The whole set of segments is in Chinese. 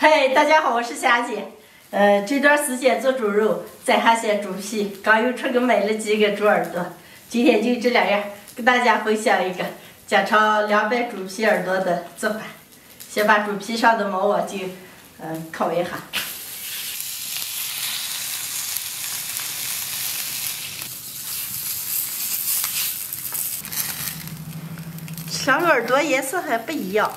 嗨，大家好，我是霞姐。这段时间做猪肉，摘下些猪皮，刚又出去买了几个猪耳朵。今天就这两样，跟大家分享一个家常凉拌猪皮耳朵的做法。先把猪皮上的毛啊就烤一下。两个耳朵颜色还不一样。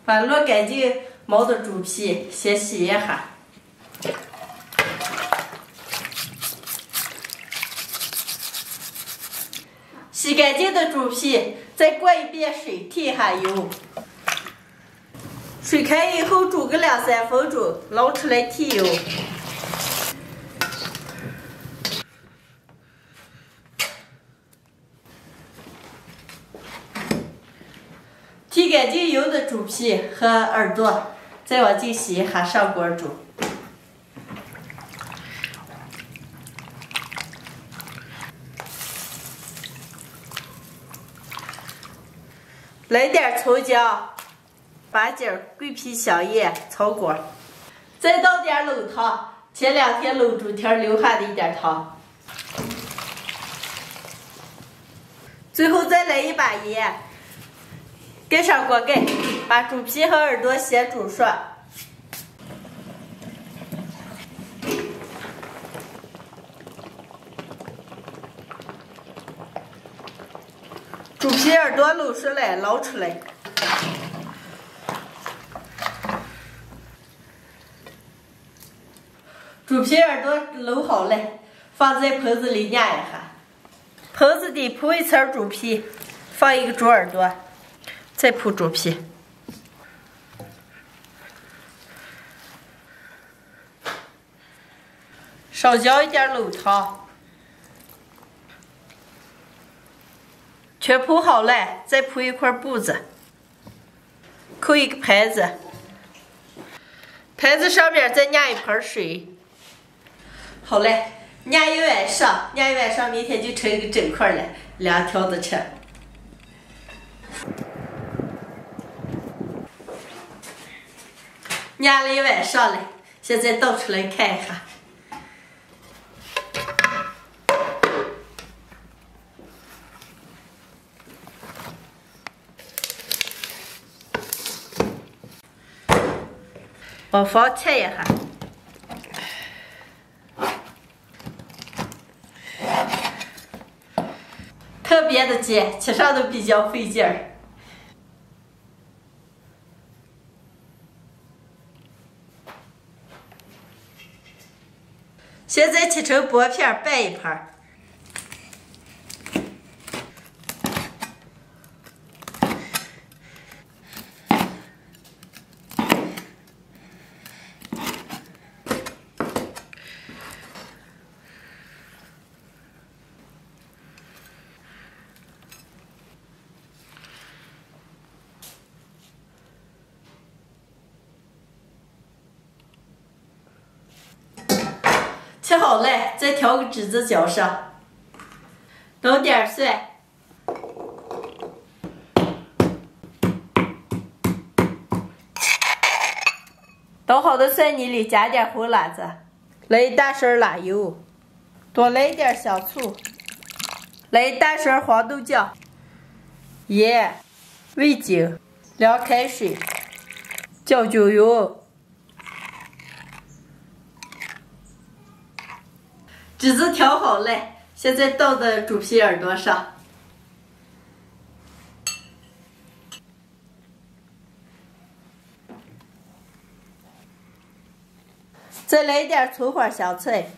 把落干净毛的猪皮先洗一下，洗干净的猪皮再过一遍水，提一下油。水开以后煮个2-3分钟，捞出来提油。提干净油的猪皮和耳朵，再往进洗一下，上锅煮。来点葱姜、八角、桂皮、香叶、草果，再倒点冷汤，前2天冷猪蹄留下的一点汤。最后再来一把盐。盖上锅盖，把猪皮和耳朵先煮熟。猪皮耳朵卤熟了，捞出来。猪皮耳朵卤好了，放在盆子里压一下。盆子底铺一层猪皮，放一个猪耳朵。再铺猪皮，少浇一点冷汤，全铺好了，再铺一块布子，扣一个盘子，盘子上面再压一盆水。好嘞，压一晚上，明天就成一个整块了，2条的吃。压了一晚上了，现在倒出来看一下。往房切一下。特别的尖，切上都比较费劲儿。现在切成薄片，拌一盘。切好了，再调个汁子浇上，倒点蒜，倒好的蒜泥里加点红辣子，来一大勺辣油，多来一点香醋，来一大勺黄豆酱，盐、味精、凉开水，酱酒油。汁子调好了，现在倒到猪皮耳朵上，再来一点葱花香菜，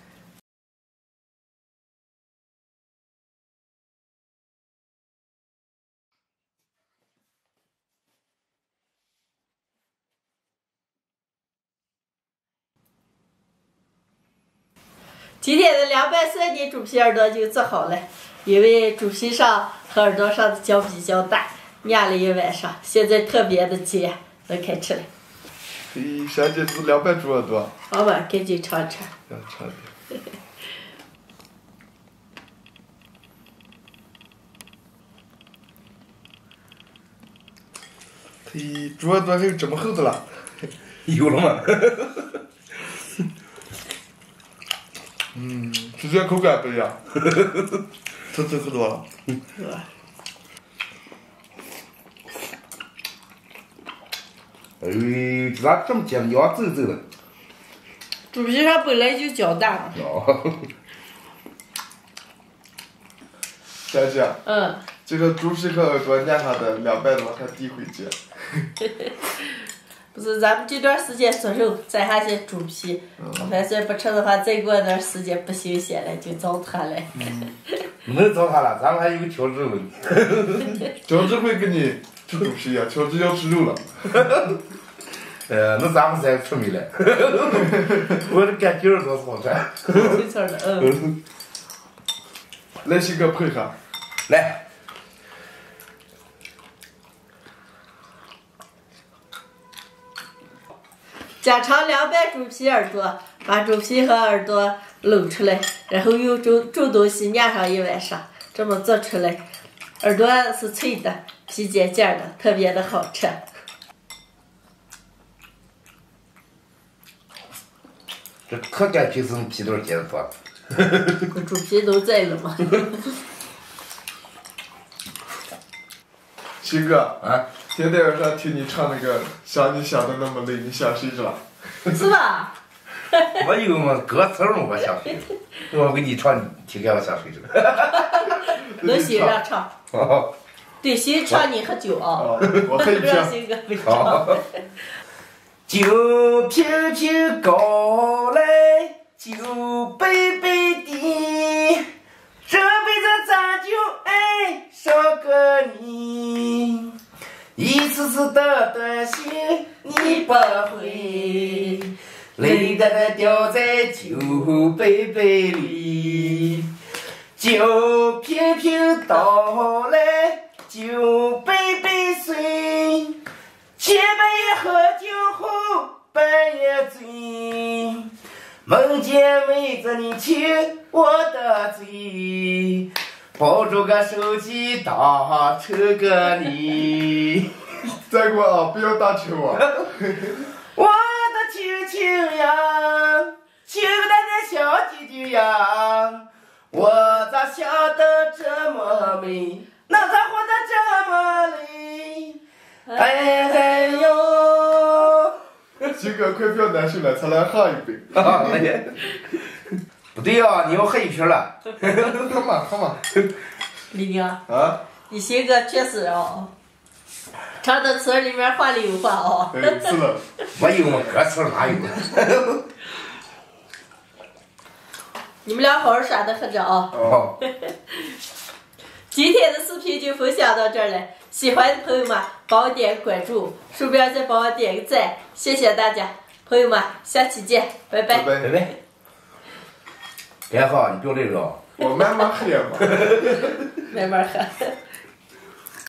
今天的凉拌蒜泥猪皮耳朵就做好了，因为猪皮上和耳朵上的胶比较大，压了一晚上，现在特别的尖，能开吃了。霞姐是凉拌猪耳朵。好吧，赶紧尝尝。要尝点。嘿，猪耳朵还有这么厚的啦？有了吗？直接口感不一样，特可多了。哎，这咋这么尖？要皱皱的。猪皮上本来就胶大嘛。哦。小姐，这个猪皮和耳朵年下的200多，还抵回去。不是，咱们这段时间做肉摘下些猪皮，我发现不吃的话，再过段时间不新鲜了，就糟蹋了。能糟蹋了，咱们还有个乔治问题。乔治会跟你吃猪皮呀，乔治要吃肉了。那咱们才出名了。我这感觉多好吃。没错的，来，西哥配合。来。家常凉拌猪皮耳朵，把猪皮和耳朵搂出来，然后用煮东西晾上一晚上，这么做出来，耳朵是脆的，皮尖尖的，特别的好吃。这可干皮是皮都是尖多。猪皮都在了嘛。西哥啊，今天晚上听你唱那个《想你想的那么累》，你想谁去了？是吧？我有嘛歌词嘛，我想谁？我给你唱，听看我想谁去了。能欣赏唱。哦。对，先唱你喝酒啊。我喝一瓶。让新哥不唱。酒瓶瓶高来，酒杯杯低。这辈子咱就爱上个你，一次次的短信你不回，泪哒哒掉在酒杯杯里，酒瓶瓶倒来，酒杯杯碎，前半夜喝酒后半夜醉。梦见妹子你亲我的嘴，抱着个手机打车个你。再过啊，不要打球啊！我的亲亲呀，亲爱的小弟弟呀，我咋想得这么美，那咋活得这么累？哎嗨哟！西哥，快不要难受了，咱来喝一杯。不对呀，你要喝一瓶了。喝嘛。李宁啊，你新歌确实哦，唱的词里面话里有话哦。是了。我有嘛歌词哪有？你们俩好好耍的喝着啊。哦。今天的视频就分享到这儿了，喜欢的朋友们帮我点个关注，顺便再帮我点个赞，谢谢大家，朋友们，下期见，拜拜。拜拜。别喝，你不要累着。我慢慢喝嘛。慢慢喝。